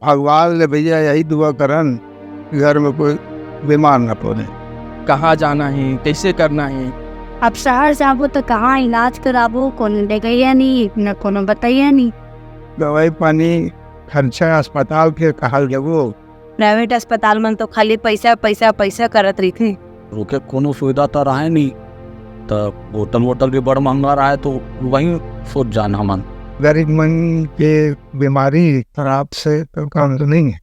भगवान ने भैया यही दुआ करन कि घर में कोई बीमार न पड़े। कहाँ जाना है, कैसे करना है? अब शहर जाबो तो कहाँ इलाज कराबो, कौन लेगैया नहीं, न कोनो बताइया नहीं। दवाई पानी खर्चा अस्पताल के कहल जबो। प्राइवेट अस्पताल में तो खाली पैसा पैसा पैसा करत रही थी। रोके कोनो सुविधा तो रहे नहीं, तो होटल भी बड़ महंगा रहा है, तो वहीं सोच जाना मन। गरीब मन के बीमारी खराब से तो काम तो नहीं है।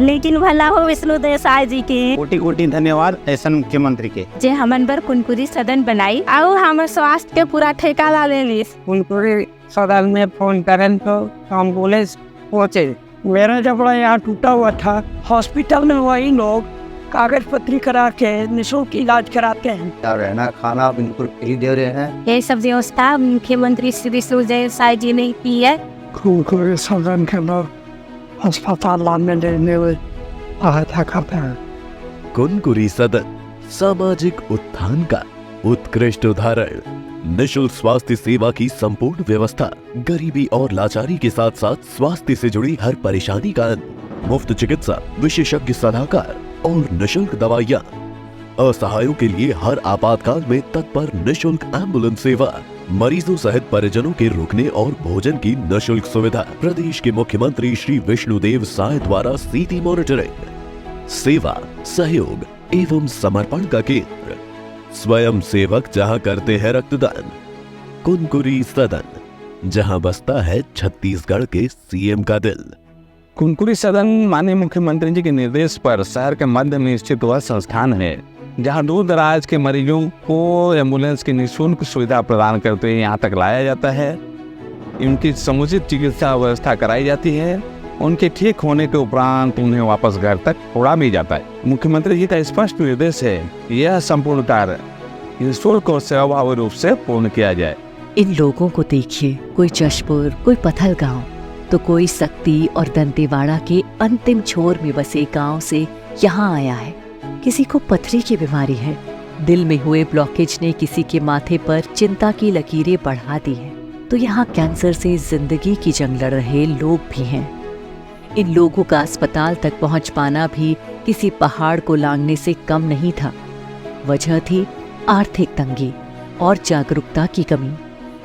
लेकिन भला हो विष्णुदेव साय जी के कोटि कोटि धन्यवाद ऐसा मुख्यमंत्री के जे हमन बर कुनकुरी सदन बनाई और हमारे स्वास्थ्य के पूरा ठेका ला ले लिस। कुनकुरी सदन में फोन करन तो एम्बुलेंस पहुँचे। मेरा जबड़ा यहाँ टूटा हुआ था, हॉस्पिटल में वही लोग कागज पत्री करा के निःशुल्क इलाज कराते हैं। रहना खाना बिल्कुल फ्री दे रहे हैं। ये सब व्यवस्था मुख्यमंत्री श्री विष्णुदेव साय जी ने की है। कुनकुरी सदन के लोग अस्पताल में लेने में सहायता करते हैं। कुनकुरी सदन सामाजिक उत्थान का उत्कृष्ट उदाहरण। निःशुल्क स्वास्थ्य सेवा की संपूर्ण व्यवस्था, गरीबी और लाचारी के साथ साथ स्वास्थ्य से जुड़ी हर परेशानी का अंत, मुफ्त चिकित्सा, विशेषज्ञ सलाहकार और निःशुल्क दवाइयाँ। असहायों के लिए हर आपातकाल में तत्पर निःशुल्क एम्बुलेंस सेवा, मरीजों सहित परिजनों के रुकने और भोजन की निःशुल्क सुविधा। प्रदेश के मुख्यमंत्री श्री विष्णुदेव साय द्वारा सीधी मॉनिटरिंग, सेवा, सहयोग एवं समर्पण का केंद्र। स्वयं सेवक जहां करते हैं रक्तदान। कुनकुरी सदन, जहां बसता है छत्तीसगढ़ के सीएम का दिल। कुनकुरी सदन माननीय मुख्यमंत्री जी के निर्देश पर शहर के मध्य में स्थित वह संस्थान है जहां दूर दराज के मरीजों को एम्बुलेंस की निःशुल्क सुविधा प्रदान करते हुए यहाँ तक लाया जाता है। इनकी समुचित चिकित्सा व्यवस्था कराई जाती है। उनके ठीक होने के उपरांत उन्हें वापस घर तक छोड़ा भी जाता है। मुख्यमंत्री जी का स्पष्ट निर्देश है यह संपूर्ण कार्य निःशुल्क और सेवाभावी रूप से पूर्ण किया जाए। इन लोगों को देखिए, कोई जशपुर, कोई पथलगांव, तो कोई सक्ती और दंतेवाड़ा के अंतिम छोर में बसे गांव से यहाँ आया है। किसी को पथरी की बीमारी है, दिल में हुए ब्लॉकेज ने किसी के माथे पर चिंता की लकीरें बढ़ा दी है, तो यहाँ कैंसर से जिंदगी की जंग लड़ रहे लोग भी हैं। इन लोगों का अस्पताल तक पहुँच पाना भी किसी पहाड़ को लांघने से कम नहीं था। वजह थी आर्थिक तंगी और जागरूकता की कमी।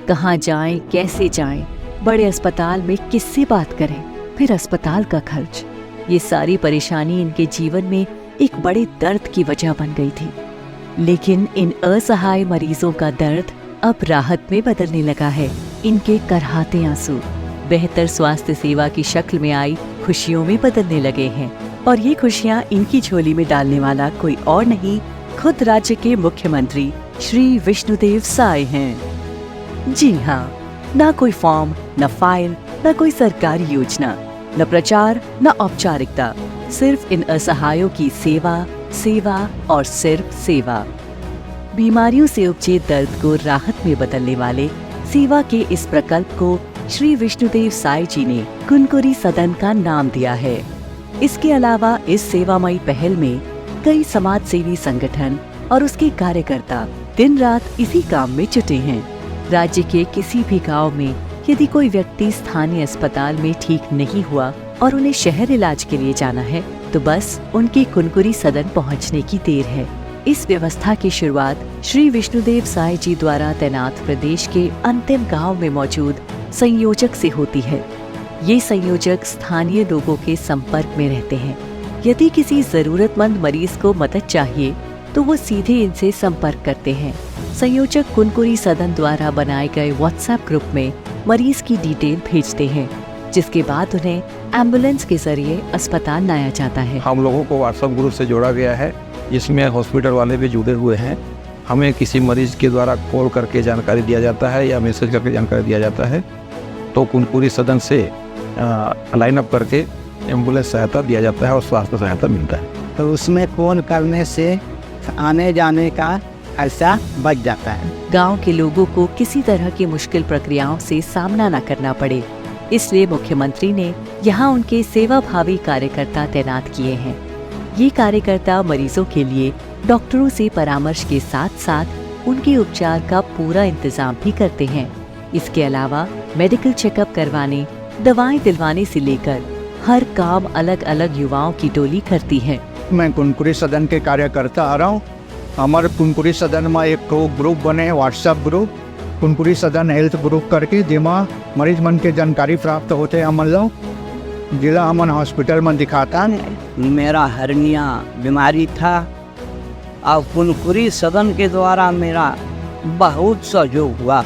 कहाँ जाएं, कैसे जाएं, बड़े अस्पताल में किससे बात करें, फिर अस्पताल का खर्च, ये सारी परेशानी इनके जीवन में एक बड़े दर्द की वजह बन गई थी। लेकिन इन असहाय मरीजों का दर्द अब राहत में बदलने लगा है। इनके करहाते आंसू बेहतर स्वास्थ्य सेवा की शक्ल में आई खुशियों में बदलने लगे हैं। और ये खुशियाँ इनकी झोली में डालने वाला कोई और नहीं, खुद राज्य के मुख्यमंत्री श्री विष्णुदेव साय हैं। जी हाँ, न कोई फॉर्म, न फाइल, न कोई सरकारी योजना, न प्रचार, न औपचारिकता, सिर्फ इन असहायों की सेवा, सेवा और सिर्फ सेवा। बीमारियों से उपजे दर्द को राहत में बदलने वाले सेवा के इस प्रकल्प को श्री विष्णुदेव साय जी ने कुनकुरी सदन का नाम दिया है। इसके अलावा इस सेवामयी पहल में कई समाज सेवी संगठन और उसके कार्यकर्ता दिन रात इसी काम में जुटे हैं। राज्य के किसी भी गांव में यदि कोई व्यक्ति स्थानीय अस्पताल में ठीक नहीं हुआ और उन्हें शहर इलाज के लिए जाना है, तो बस उनकी कुनकुरी सदन पहुंचने की देर है। इस व्यवस्था की शुरुआत श्री विष्णुदेव साय जी द्वारा तैनात प्रदेश के अंतिम गांव में मौजूद संयोजक से होती है। ये संयोजक स्थानीय लोगों के संपर्क में रहते हैं। यदि किसी जरूरतमंद मरीज को मदद चाहिए तो वो सीधे इनसे संपर्क करते हैं। संयोजक कुनकुरी सदन द्वारा बनाए गए व्हाट्सएप ग्रुप में मरीज की डिटेल भेजते हैं, जिसके बाद उन्हें एम्बुलेंस के जरिए अस्पताल लाया जाता है। हम लोगों को व्हाट्सएप ग्रुप से जोड़ा गया है, जिसमें हॉस्पिटल वाले भी जुड़े हुए हैं। हमें किसी मरीज के द्वारा कॉल करके जानकारी दिया जाता है या मैसेज करके जानकारी दिया जाता है, तो कुनकुरी सदन से लाइन अप करके एम्बुलेंस सहायता दिया जाता है और स्वास्थ्य सहायता मिलता है। तो उसमें फोन करने से आने जाने का खर्चा बच जाता है। गांव के लोगों को किसी तरह की मुश्किल प्रक्रियाओं से सामना न करना पड़े, इसलिए मुख्यमंत्री ने यहाँ उनके सेवाभावी कार्यकर्ता तैनात किए हैं। ये कार्यकर्ता मरीजों के लिए डॉक्टरों से परामर्श के साथ साथ उनके उपचार का पूरा इंतजाम भी करते हैं। इसके अलावा मेडिकल चेकअप करवाने, दवाएं दिलवाने से लेकर हर काम अलग अलग युवाओं की टोली करती है। मैं कुनकुरी सदन के कार्यकर्ता आ रहा हूँ। हमारे कुनकुरी सदन में एक ग्रुप बने, व्हाट्सएप ग्रुप, कुनकुरी सदन हेल्थ ग्रुप करके, जिमा मरीज मन के जानकारी प्राप्त होते हमन लोग जिला हमन हॉस्पिटल में दिखाता। मेरा हर्निया बीमारी था और कुनकुरी सदन के द्वारा मेरा बहुत सहयोग हुआ।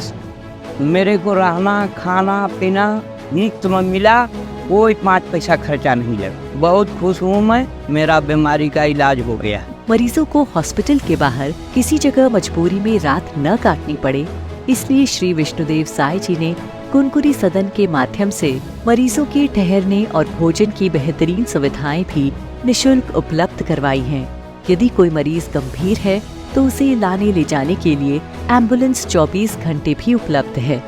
मेरे को रहना खाना पीना मुफ्त में मिला, कोई 5 पैसा खर्चा नहीं लगा। बहुत खुश हूँ मैं, मेरा बीमारी का इलाज हो गया। मरीजों को हॉस्पिटल के बाहर किसी जगह मजबूरी में रात न काटनी पड़े, इसलिए श्री विष्णुदेव साई जी ने कुनकुरी सदन के माध्यम से मरीजों के ठहरने और भोजन की बेहतरीन सुविधाएं भी निशुल्क उपलब्ध करवाई हैं। यदि कोई मरीज गंभीर है तो उसे लाने ले जाने के लिए एम्बुलेंस 24 घंटे भी उपलब्ध है।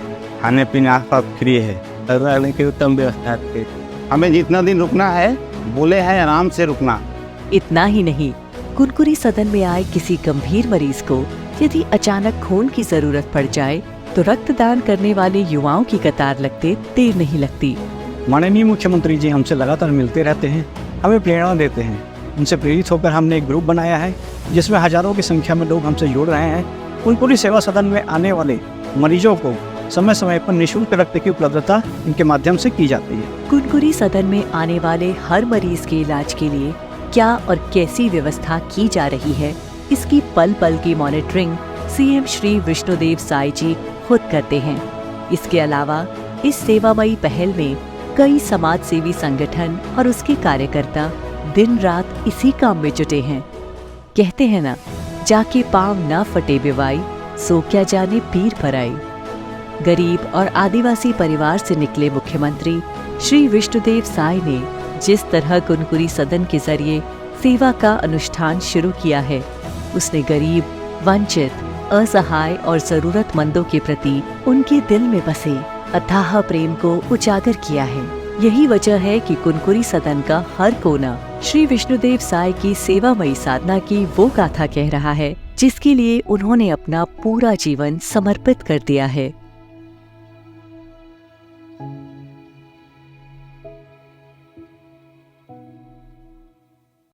खाने पीना सब फ्री है, रहने की उत्तम व्यवस्था है। हमें जितना दिन रुकना है बोले हैं आराम से रुकना। इतना ही नहीं, कुनकुरी सदन में आए किसी गंभीर मरीज को यदि अचानक खून की जरूरत पड़ जाए तो रक्तदान करने वाले युवाओं की कतार लगते देर नहीं लगती। माननीय मुख्यमंत्री जी हमसे लगातार मिलते रहते हैं, हमें प्रेरणा देते हैं। उनसे प्रेरित होकर हमने एक ग्रुप बनाया है जिसमें हजारों की संख्या में लोग हमसे जुड़ रहे हैं। कुनकुरी सेवा सदन में आने वाले मरीजों को समय समय पर निःशुल्क रक्त की उपलब्धता इनके माध्यम से की जाती है। कुनकुरी सदन में आने वाले हर मरीज के इलाज के लिए क्या और कैसी व्यवस्था की जा रही है, इसकी पल पल की मॉनिटरिंग सीएम श्री विष्णुदेव साई जी खुद करते हैं। इसके अलावा इस सेवामयी पहल में कई समाज सेवी संगठन और उसके कार्यकर्ता दिन रात इसी काम में जुटे हैं। कहते हैं ना, जाके पाँव न फटे बिवाई, सो क्या जाने पीर भराई। गरीब और आदिवासी परिवार से निकले मुख्यमंत्री श्री विष्णुदेव साई ने जिस तरह कुनकुरी सदन के जरिए सेवा का अनुष्ठान शुरू किया है, उसने गरीब, वंचित, असहाय और जरूरतमंदों के प्रति उनके दिल में बसे अथाह प्रेम को उजागर किया है। यही वजह है कि कुनकुरी सदन का हर कोना श्री विष्णुदेव साई की सेवामयी साधना की वो गाथा कह रहा है जिसके लिए उन्होंने अपना पूरा जीवन समर्पित कर दिया है।